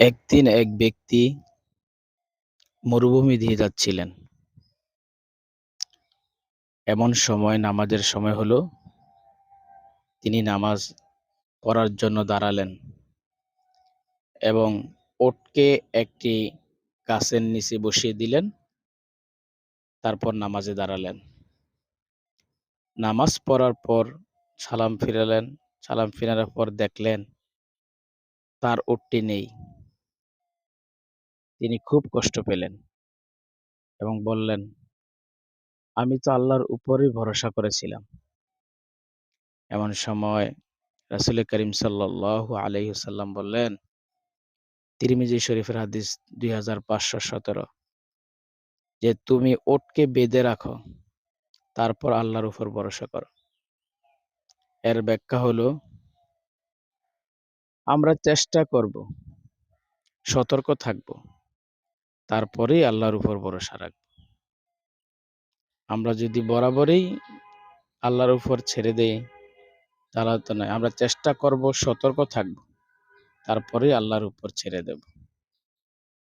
একদিন এক ব্যক্তি মরুভূমি দিয়ে যাচ্ছিলেন। এমন সময় নামাজের সময় হলো। তিনি নামাজ পড়ার জন্য দাঁড়ালেন এবং ওটকে একটি গাছের নিচে বসিয়ে দিলেন। তারপর নামাজে দাঁড়ালেন। নামাজ পড়ার পর সালাম ফিরালেন। সালাম ফিরানোর পর দেখলেন তার উটটি নেই। তিনি খুব কষ্ট পেলেন এবং বললেন, আমি তো আল্লাহর উপরই ভরসা করেছিলাম। এমন সময় রাসূল করিম সাল্লাল্লাহু আলাইহি ওয়াসাল্লাম বললেন, তিরমিজি শরীফের হাদিস 2517, যে তুমি ওটকে বেঁধে রাখো, তারপর আল্লাহর উপর ভরসা করো। এর ব্যাখ্যা হলো, আমরা চেষ্টা করব, সতর্ক থাকব, তারপরেই আল্লাহর উপর ভরসা রাখব। আমরা যদি বরাবরই আল্লাহর উপর ছেড়ে দেই, তাহলে তো নয়। আমরা চেষ্টা করব, সতর্ক থাকব, তারপরেই আল্লাহর উপর ছেড়ে দেব।